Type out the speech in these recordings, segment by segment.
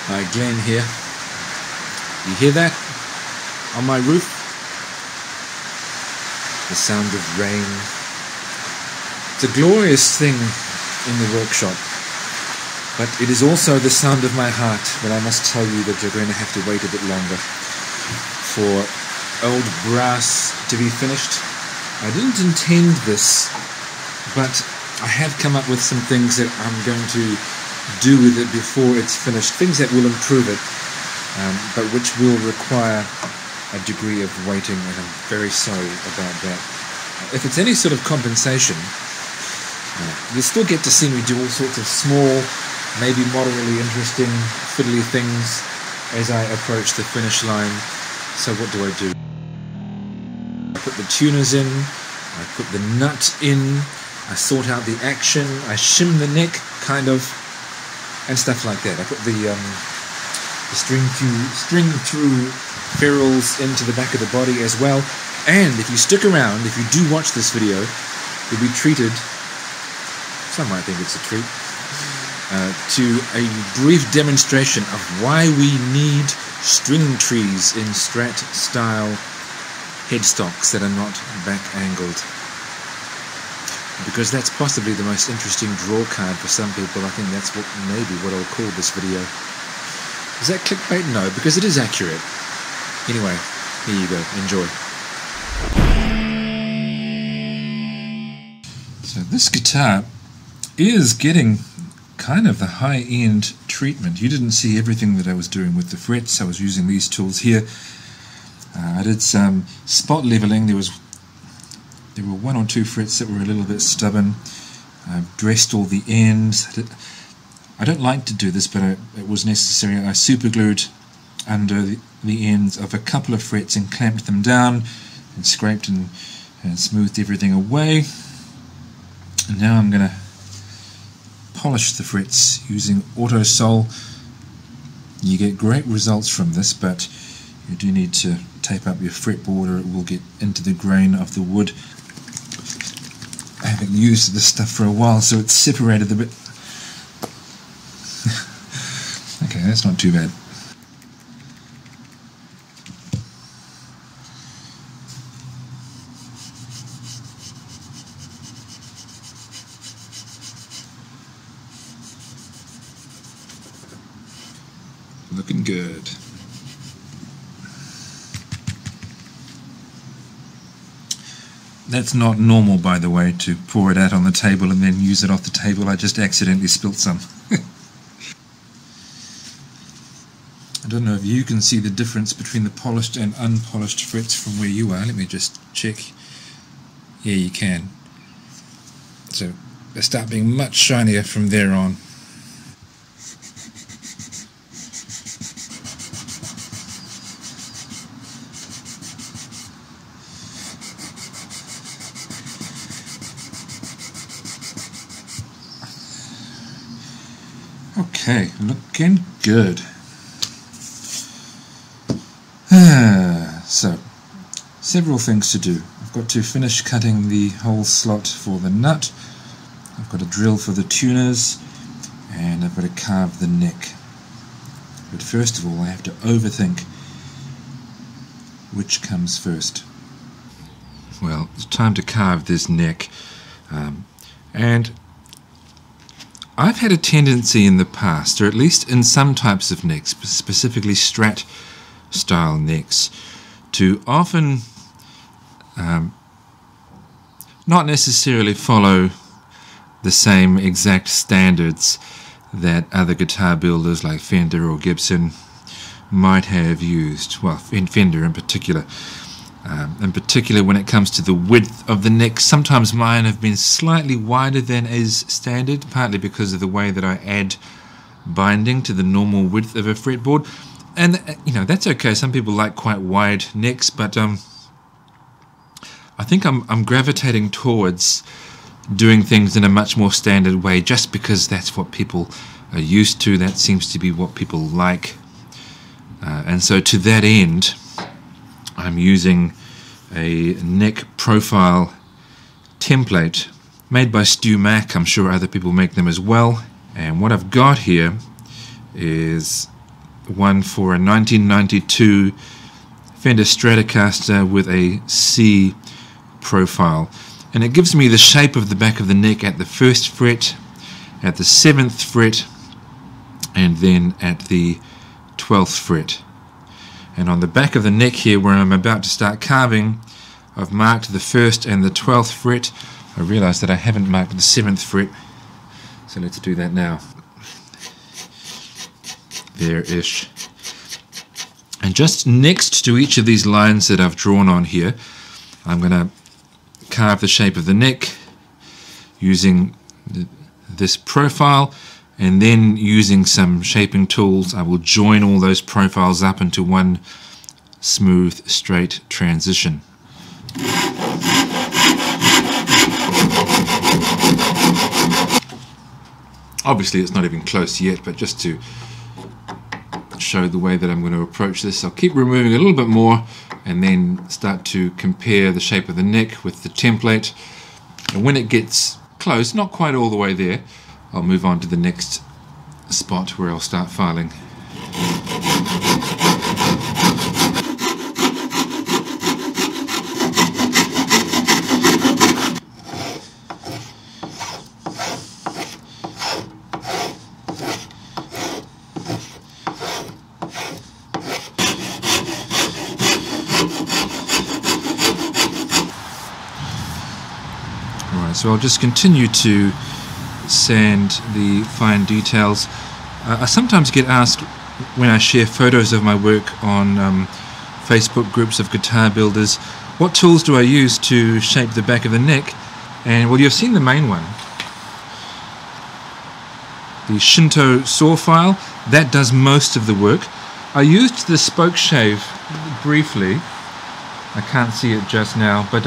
Hi, Glenn here. You hear that? On my roof? The sound of rain. It's a glorious thing in the workshop, but it is also the sound of my heart. But I must tell you that you're going to have to wait a bit longer for old brass to be finished. I didn't intend this, but I have come up with some things that I'm going to do with it before it's finished, things that will improve it, but which will require a degree of waiting, and I'm very sorry about that. If it's any sort of compensation, you'll still get to see me do all sorts of small, maybe moderately interesting, fiddly things as I approach the finish line. So what do? I put the tuners in, I put the nut in, I sort out the action, I shim the neck, kind of, and stuff like that. I put the string through ferrules into the back of the body as well. And if you stick around, if you do watch this video, you'll be treated, some might think it's a treat, to a brief demonstration of why we need string trees in Strat style headstocks that are not back angled. Because that's possibly the most interesting draw card for some people. I think that's maybe what I'll call this video. Is that clickbait? No, because it is accurate. Anyway, here you go. Enjoy. So this guitar is getting kind of the high-end treatment. You didn't see everything that I was doing with the frets. I was using these tools here. I did some spot leveling. There were one or two frets that were a little bit stubborn. I've dressed all the ends. I don't like to do this, but it was necessary. I superglued under the ends of a couple of frets and clamped them down and scraped and smoothed everything away. And now I'm going to polish the frets using auto sole. You get great results from this, but you do need to tape up your fretboard or it will get into the grain of the wood. I haven't used this stuff for a while, so it's separated a bit. Okay, that's not too bad. Looking good. That's not normal, by the way, to pour it out on the table and then use it off the table. I just accidentally spilt some. I don't know if you can see the difference between the polished and unpolished frets from where you are. Let me just check. Yeah, you can. So they start being much shinier from there on. Okay, looking good. So, several things to do. I've got to finish cutting the hole slot for the nut. I've got to drill for the tuners, and I've got to carve the neck. But first of all, I have to overthink which comes first. Well, it's time to carve this neck, and I've had a tendency in the past, or at least in some types of necks, specifically Strat style necks, to often not necessarily follow the same exact standards that other guitar builders like Fender or Gibson might have used. Well, Fender in particular. In particular when it comes to the width of the neck. Sometimes mine have been slightly wider than is standard, partly because of the way that I add binding to the normal width of a fretboard. And you know, that's okay. Some people like quite wide necks, but I think I'm gravitating towards doing things in a much more standard way, just because that's what people are used to. That seems to be what people like. And so to that end, I'm using a neck profile template made by Stu Mack. I'm sure other people make them as well. And what I've got here is one for a 1992 Fender Stratocaster with a C profile, and it gives me the shape of the back of the neck at the 1st fret, at the 7th fret, and then at the 12th fret. And on the back of the neck here, where I'm about to start carving, I've marked the 1st and the 12th fret. I realise that I haven't marked the 7th fret, so let's do that now. There-ish. And just next to each of these lines that I've drawn on here, I'm going to carve the shape of the neck using this profile, and then using some shaping tools I will join all those profiles up into one smooth, straight transition. Obviously it's not even close yet, but just to show the way that I'm going to approach this, I'll keep removing a little bit more and then start to compare the shape of the neck with the template, and when it gets close, not quite all the way there, I'll move on to the next spot where I'll start filing. So I'll just continue to sand the fine details. I sometimes get asked when I share photos of my work on Facebook groups of guitar builders, what tools do I use to shape the back of the neck? And well, you've seen the main one, the Shinto saw file. That does most of the work. I used the spoke shave briefly. I can't see it just now, but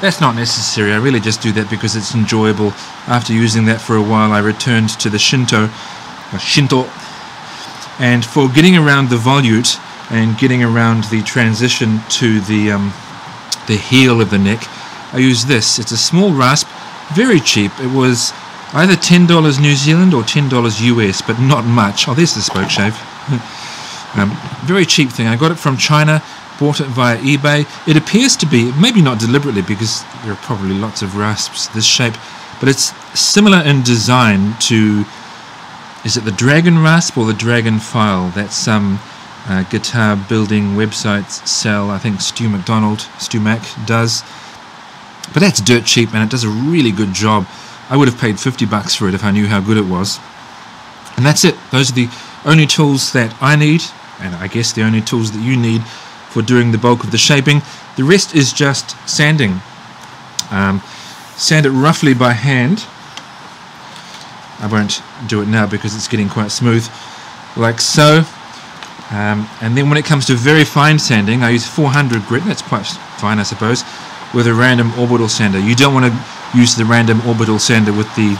that's not necessary. I really just do that because it's enjoyable. After using that for a while, I returned to the Shinto, and for getting around the volute and getting around the transition to the heel of the neck, I use this. It's a small rasp, very cheap. It was either $10 New Zealand or $10 US, but not much. Oh, there's the spoke shave. Very cheap thing. I got it from China. Bought it via eBay. It appears to be, maybe not deliberately because there are probably lots of rasps this shape, but it's similar in design to, is it the Dragon Rasp or the Dragon File that some guitar building websites sell? I think Stu Mac does. But that's dirt cheap and it does a really good job. I would have paid $50 for it if I knew how good it was. And that's it. Those are the only tools that I need, and I guess the only tools that you need for doing the bulk of the shaping. The rest is just sanding. Sand it roughly by hand. I won't do it now because it's getting quite smooth, like so. And then when it comes to very fine sanding, I use 400 grit, that's quite fine I suppose, with a random orbital sander. You don't want to use the random orbital sander with the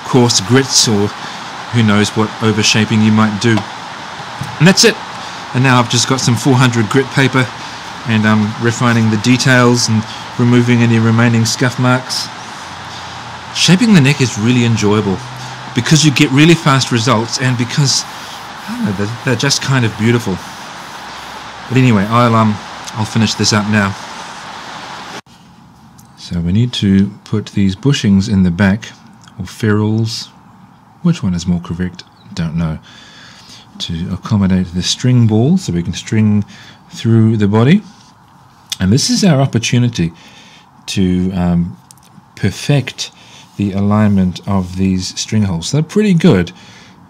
coarse grits or who knows what overshaping you might do. And that's it. And now I've just got some 400 grit paper and I'm refining the details and removing any remaining scuff marks. Shaping the neck is really enjoyable because you get really fast results and because I don't know, they're just kind of beautiful. But anyway, I'll finish this up now. So we need to put these bushings in the back, or ferrules, which one is more correct, don't know, to accommodate the string ball so we can string through the body. And this is our opportunity to perfect the alignment of these string holes. They're pretty good,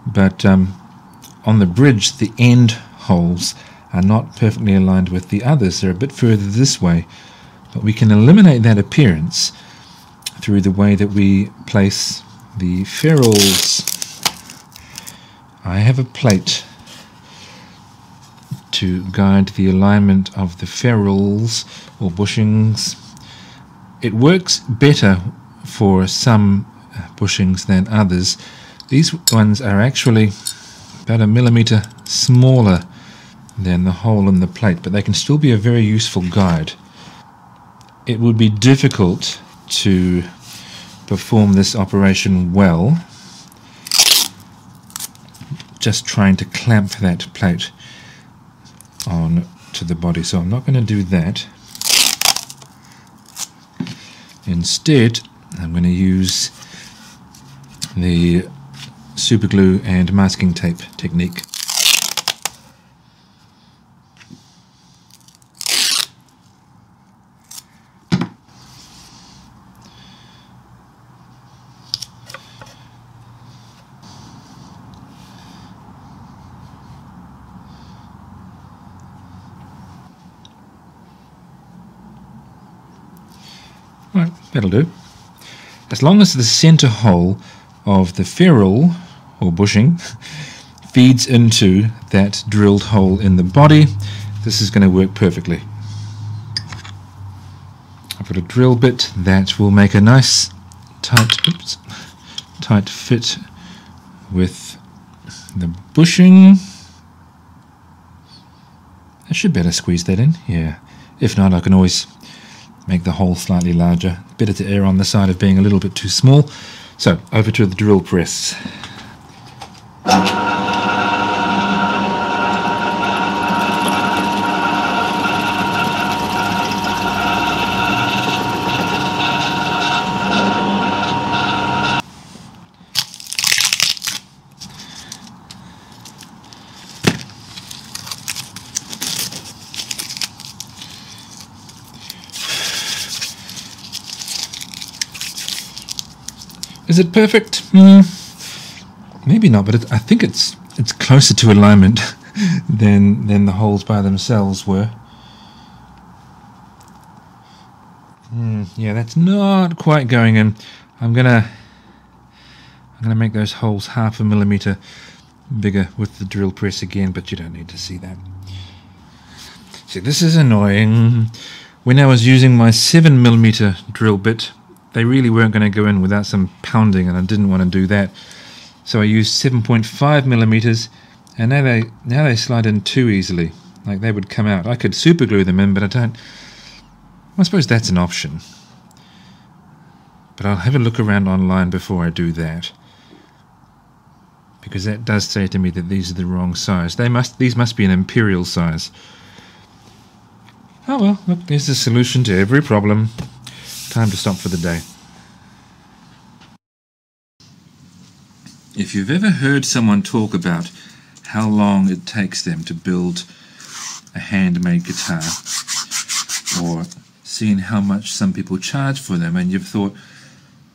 but on the bridge the end holes are not perfectly aligned with the others. They're a bit further this way, but we can eliminate that appearance through the way that we place the ferrules. I have a plate to guide the alignment of the ferrules or bushings. It works better for some bushings than others. These ones are actually about 1 millimeter smaller than the hole in the plate, but they can still be a very useful guide. It would be difficult to perform this operation well just trying to clamp that plate on to the body, so I'm not going to do that. Instead, I'm going to use the super glue and masking tape technique. Right, that'll do. As long as the center hole of the ferrule, or bushing, feeds into that drilled hole in the body, this is going to work perfectly. I've got a drill bit that will make a nice tight fit with the bushing. I should better squeeze that in, yeah. If not, I can always make the hole slightly larger. Better to err on the side of being a little bit too small. So, over to the drill press. Is it perfect? Maybe not, but I think it's closer to alignment than the holes by themselves were. Yeah, that's not quite going in. I'm gonna make those holes 0.5 millimeter bigger with the drill press again, but you don't need to see that. See, this is annoying. When I was using my 7 millimeter drill bit, they really weren't going to go in without some pounding, and I didn't want to do that. So I used 7.5 millimeters, and now they slide in too easily. Like, they would come out. I could super glue them in, but I don't. I suppose that's an option. But I'll have a look around online before I do that, because that does say to me that these are the wrong size. These must be an imperial size. Oh well, look, there's the solution to every problem. Time to stop for the day. If you've ever heard someone talk about how long it takes them to build a handmade guitar, or seen how much some people charge for them, and you've thought,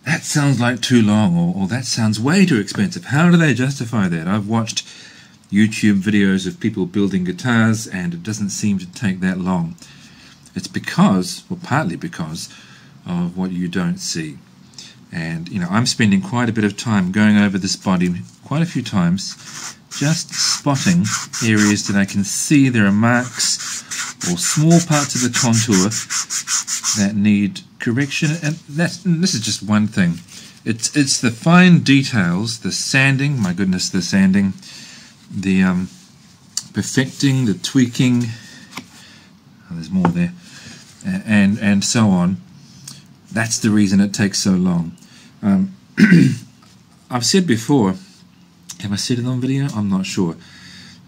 that sounds like too long, or that sounds way too expensive, how do they justify that? I've watched YouTube videos of people building guitars, and it doesn't seem to take that long. It's because, or partly because, of what you don't see. And I'm spending quite a bit of time going over this body quite a few times, just spotting areas that I can see there are marks or small parts of the contour that need correction. And this is just one thing. It's the fine details, the sanding, my goodness, the sanding, the perfecting, the tweaking, there's more there, and so on. That's the reason it takes so long. I've said before, have I said it on video? I'm not sure,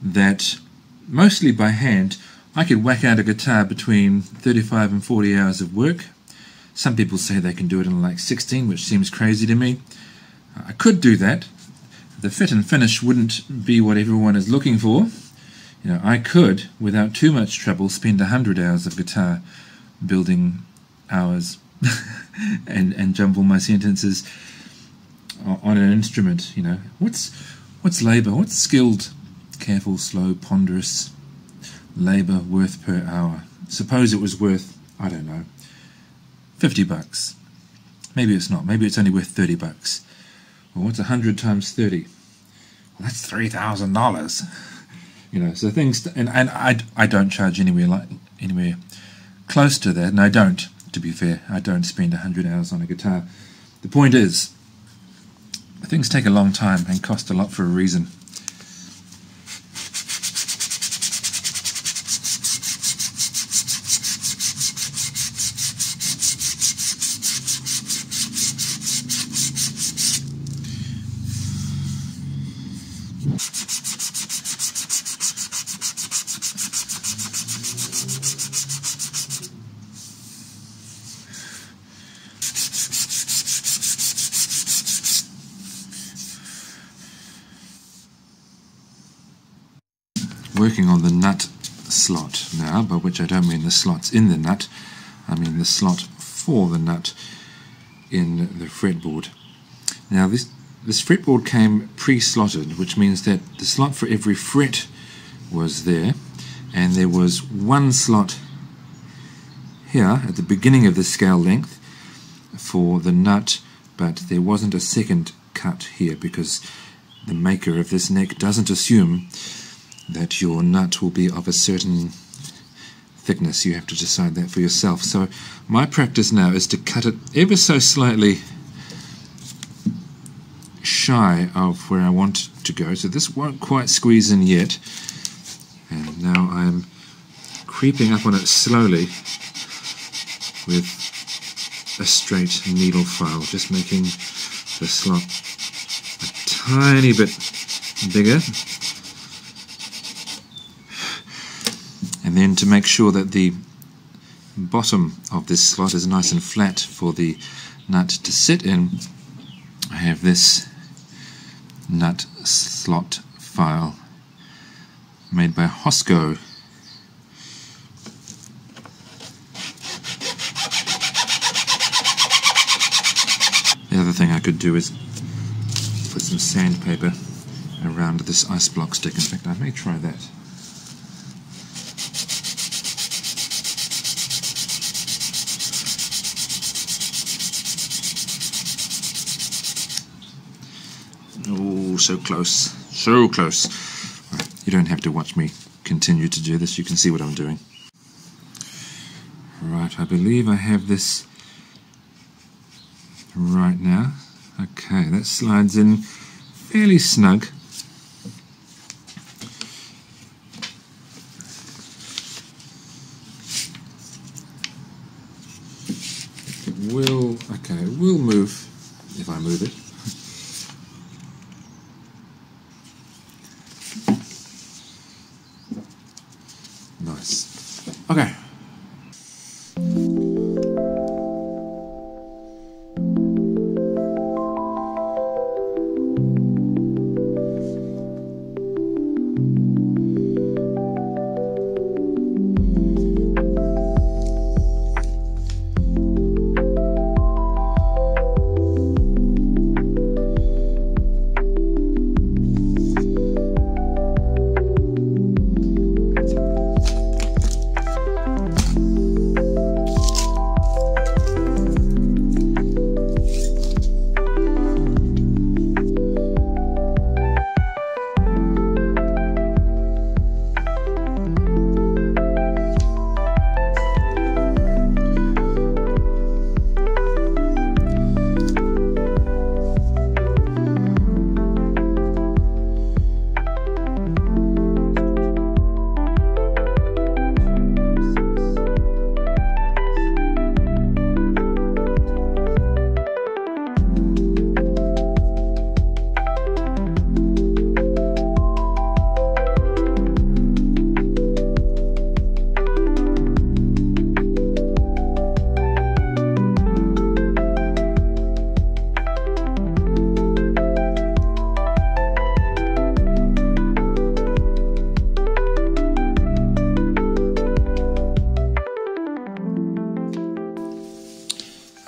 that mostly by hand I could whack out a guitar between 35 and 40 hours of work. Some people say they can do it in like 16, which seems crazy to me. I could do that. The fit and finish wouldn't be what everyone is looking for. I could, without too much trouble, spend 100 hours of guitar building hours and jumble my sentences on an instrument. What's labor? What's skilled, careful, slow, ponderous labor worth per hour? Suppose it was worth, I don't know, $50. Maybe it's not. Maybe it's only worth $30. Well, what's 100 times 30? Well, that's $3,000. So things, and I don't charge anywhere close to that, and I don't. To be fair, I don't spend 100 hours on a guitar. The point is, things take a long time and cost a lot for a reason. Working on the nut slot now, by which I don't mean the slots in the nut, I mean the slot for the nut in the fretboard. Now this fretboard came pre-slotted, which means that the slot for every fret was there, and there was one slot here at the beginning of the scale length for the nut, but there wasn't a second cut here because the maker of this neck doesn't assume that your nut will be of a certain thickness. You have to decide that for yourself. So my practice now is to cut it ever so slightly shy of where I want to go. So this won't quite squeeze in yet. And now I'm creeping up on it slowly with a straight needle file, just making the slot a tiny bit bigger. And then to make sure that the bottom of this slot is nice and flat for the nut to sit in, I have this nut slot file made by Hosco. The other thing I could do is put some sandpaper around this ice block stick. In fact, I may try that. Oh, so close, so close. Right, you don't have to watch me continue to do this, you can see what I'm doing. Right, I believe I have this right now. Okay, that slides in fairly snug. It will move if I move it. Nice. Okay.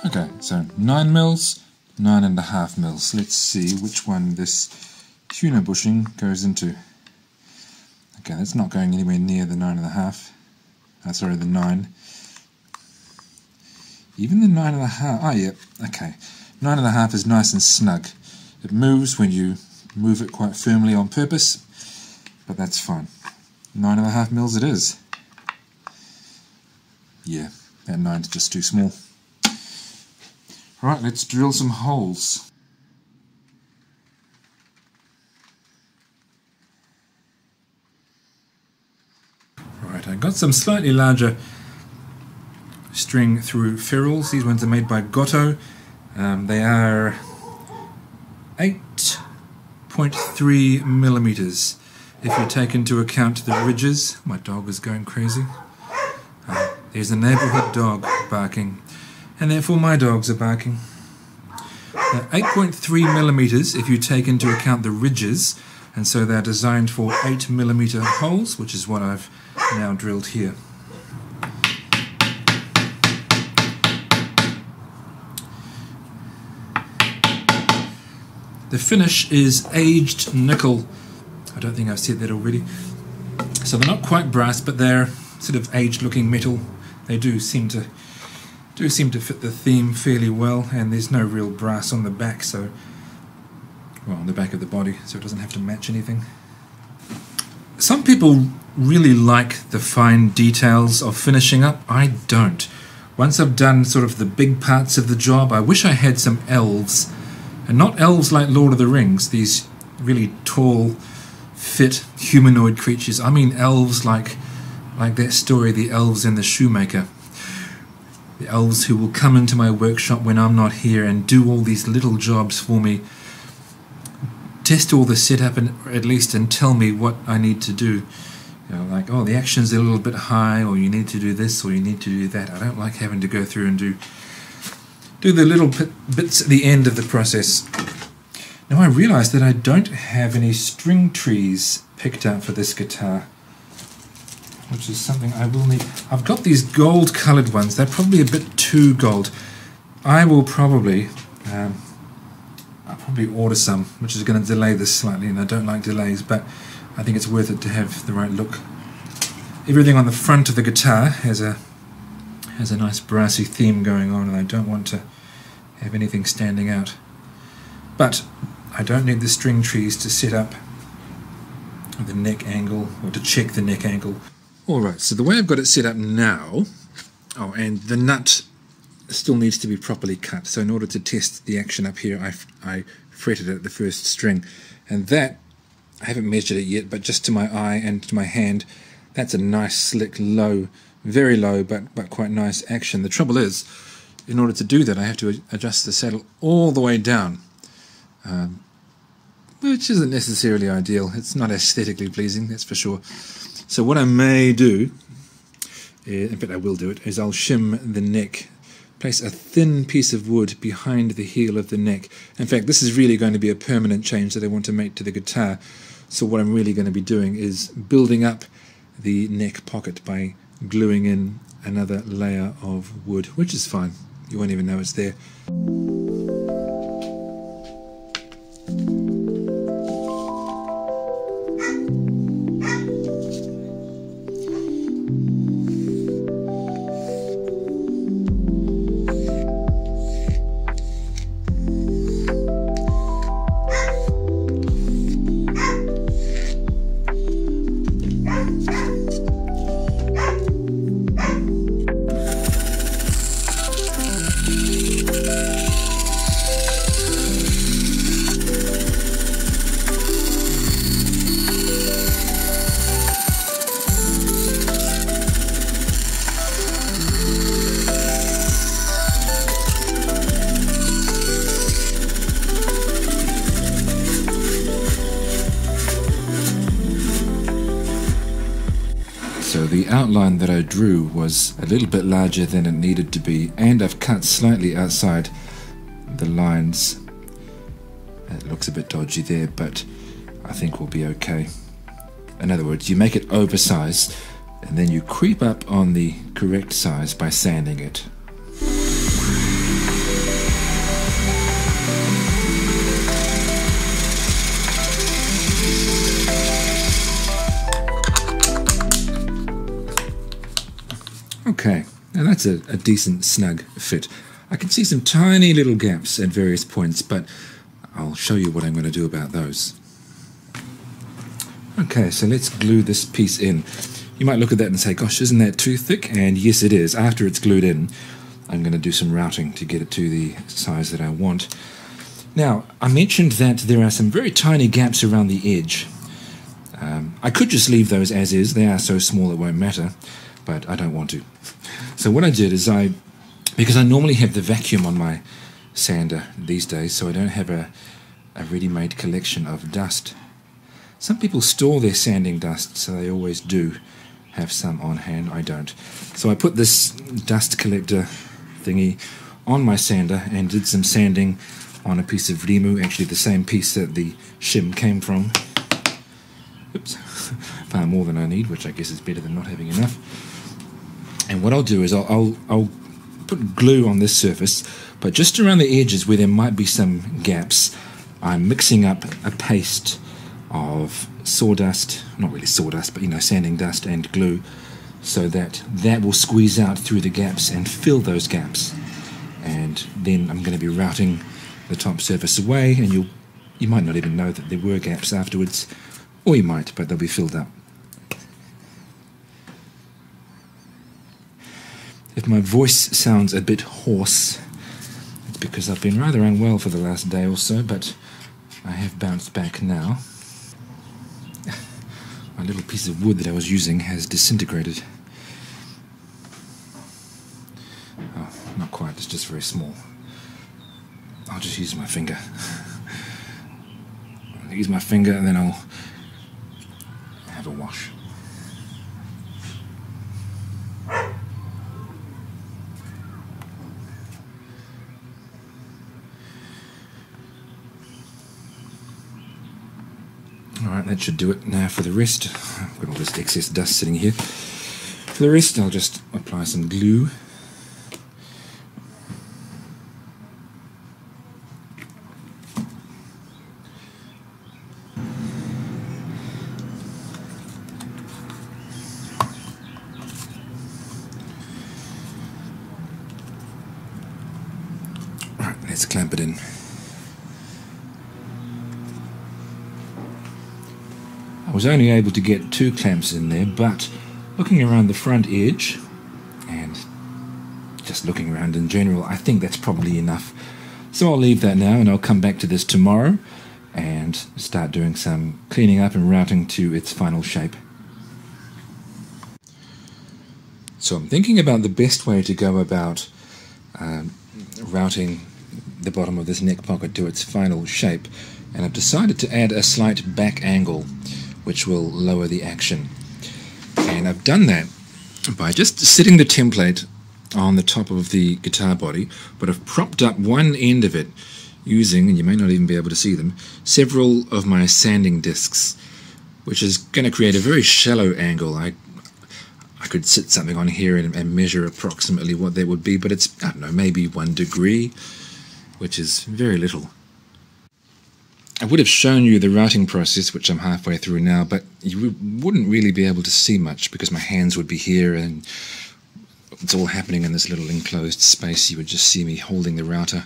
Okay, so 9 mils, 9.5 mils. Let's see which one this tuner bushing goes into. Okay, that's not going anywhere near the 9.5. Sorry, the 9. Even the 9.5. Oh, yeah, okay. 9.5 is nice and snug. It moves when you move it quite firmly on purpose, but that's fine. 9.5 mils it is. Yeah, that 9's just too small. Right, let's drill some holes. Right, I got some slightly larger string through ferrules. These ones are made by Gotto. They are 8.5 8.3 millimeters. If you take into account the ridges. My dog is going crazy. There's a neighborhood dog barking, and therefore my dogs are barking. 8.3 millimeters if you take into account the ridges, and so they're designed for 8 millimeter holes, which is what I've now drilled here. The finish is aged nickel. I don't think I've said that already. So they're not quite brass, but they're sort of aged looking metal. They do seem to fit the theme fairly well, and there's no real brass on the back, so well, on the back of the body, so it doesn't have to match anything. Some people really like the fine details of finishing up. I don't. Once I've done sort of the big parts of the job, I wish I had some elves, and not elves like Lord of the Rings, these really tall, fit humanoid creatures. I mean elves like that story, The Elves and the Shoemaker. The elves who will come into my workshop when I'm not here and do all these little jobs for me, test all the setup at least, and tell me what I need to do. You know, like, oh, the action's a little bit high, or you need to do this, or you need to do that. I don't like having to go through and do the little bits at the end of the process. Now I realise that I don't have any string trees picked out for this guitar, which is something I will need. I've got these gold coloured ones. They're probably a bit too gold. I will probably I'll probably order some, which is going to delay this slightly, and I don't like delays, but I think it's worth it to have the right look. Everything on the front of the guitar has a nice brassy theme going on, and I don't want to have anything standing out. But I don't need the string trees to set up the neck angle, or to check the neck angle. Alright, so the way I've got it set up now, oh, and the nut still needs to be properly cut, so in order to test the action up here, I fretted it at the first string, and that, I haven't measured it yet, but just to my eye and to my hand, that's a nice, slick, low, very low, but quite nice action. The trouble is, in order to do that, I have to adjust the saddle all the way down, which isn't necessarily ideal. It's not aesthetically pleasing, that's for sure. So what I may do, in fact I will do it, is I'll shim the neck, place a thin piece of wood behind the heel of the neck. In fact, this is really going to be a permanent change that I want to make to the guitar. So what I'm really going to be doing is building up the neck pocket by gluing in another layer of wood, which is fine. You won't even know it's there. So the outline that I drew was a little bit larger than it needed to be, and I've cut slightly outside the lines. It looks a bit dodgy there, but I think we'll be okay. In other words, you make it oversized, and then you creep up on the correct size by sanding it. Okay, now that's a decent snug fit. I can see some tiny little gaps at various points, but I'll show you what I'm going to do about those. Okay, so let's glue this piece in. You might look at that and say, gosh, isn't that too thick? And yes, it is. After it's glued in, I'm going to do some routing to get it to the size that I want. Now, I mentioned that there are some very tiny gaps around the edge. I could just leave those as is. They are so small it won't matter, but I don't want to. So what I did is because I normally have the vacuum on my sander these days, so I don't have a a ready-made collection of dust. Some people store their sanding dust, so they always do have some on hand. I don't. So I put this dust collector thingy on my sander and did some sanding on a piece of rimu, actually the same piece that the shim came from. Oops, far more than I need, which I guess is better than not having enough. And what I'll do is I'll put glue on this surface, but just around the edges where there might be some gaps, I'm mixing up a paste of sawdust, not really sawdust, but sanding dust and glue, so that will squeeze out through the gaps and fill those gaps. And then I'm going to be routing the top surface away, and you might not even know that there were gaps afterwards, or you might, but they'll be filled up. If my voice sounds a bit hoarse, it's because I've been rather unwell for the last day or so, but I have bounced back now. My little piece of wood that I was using has disintegrated. Oh, not quite, it's just very small. I'll just use my finger. I'll use my finger and then I'll have a wash. Alright, that should do it. Now for the rest, I've got all this excess dust sitting here. For the rest, I'll just apply some glue. Alright, let's clamp it in. I was only able to get 2 clamps in there, but looking around the front edge and just looking around in general, I think that's probably enough. So I'll leave that now, and I'll come back to this tomorrow and start doing some cleaning up and routing to its final shape. So I'm thinking about the best way to go about routing the bottom of this neck pocket to its final shape, and I've decided to add a slight back angle which will lower the action. And I've done that by just sitting the template on the top of the guitar body, but I've propped up one end of it using, and you may not even be able to see them, several of my sanding discs, which is going to create a very shallow angle. I could sit something on here and measure approximately what that would be, but it's, I don't know, maybe 1 degree, which is very little. I would have shown you the routing process, which I'm halfway through now, but you wouldn't really be able to see much because my hands would be here and it's all happening in this little enclosed space. You would just see me holding the router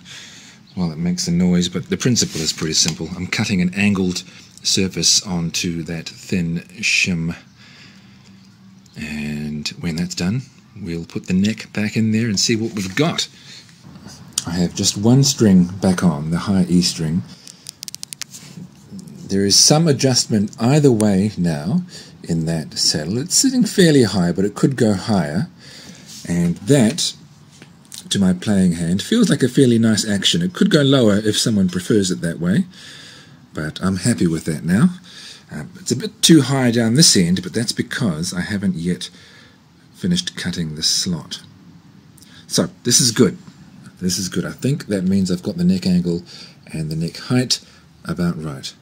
while it makes the noise, but the principle is pretty simple. I'm cutting an angled surface onto that thin shim, and when that's done, we'll put the neck back in there and see what we've got. I have just one string back on, the high E string. There is some adjustment either way now in that saddle. It's sitting fairly high, but it could go higher. And that, to my playing hand, feels like a fairly nice action. It could go lower if someone prefers it that way, but I'm happy with that now. It's a bit too high down this end, but that's because I haven't yet finished cutting the slot. So, this is good. This is good. I think that means I've got the neck angle and the neck height about right.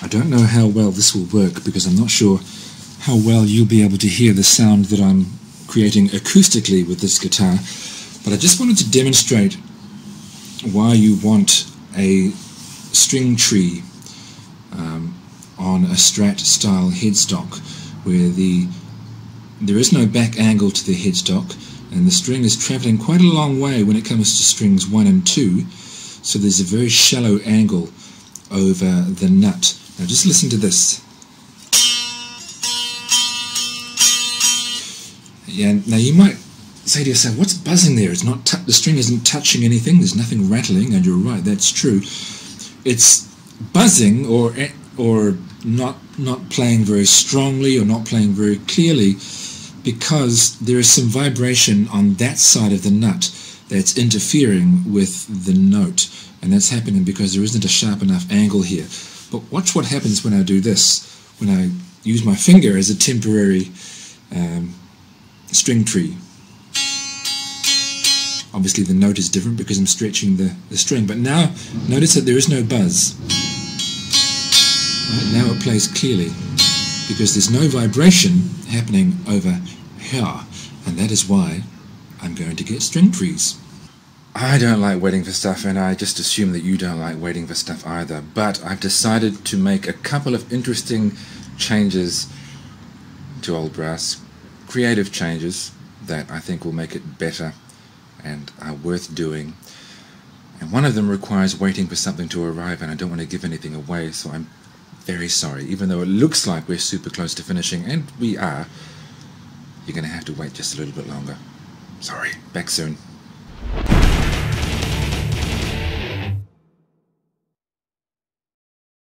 I don't know how well this will work because I'm not sure how well you'll be able to hear the sound that I'm creating acoustically with this guitar, but I just wanted to demonstrate why you want a string tree on a Strat style headstock where there is no back angle to the headstock and the string is travelling quite a long way when it comes to strings 1 and 2, so there's a very shallow angle over the nut. Now just listen to this. Yeah, now you might say to yourself, what's buzzing there? It's not the string isn't touching anything, there's nothing rattling, and you're right, that's true. It's buzzing or not playing very strongly or not playing very clearly because there is some vibration on that side of the nut that's interfering with the note. and that's happening because there isn't a sharp enough angle here. But watch what happens when I do this, when I use my finger as a temporary string tree. Obviously the note is different because I'm stretching the string, but now notice that there is no buzz. Right, now it plays clearly because there's no vibration happening over here, and that is why I'm going to get string trees. I don't like waiting for stuff, and I just assume that you don't like waiting for stuff either, but I've decided to make a couple of interesting changes to old brass, creative changes that I think will make it better and are worth doing. And one of them requires waiting for something to arrive, and I don't want to give anything away, so I'm very sorry. Even though it looks like we're super close to finishing, and we are, you're going to have to wait just a little bit longer. Sorry. Back soon.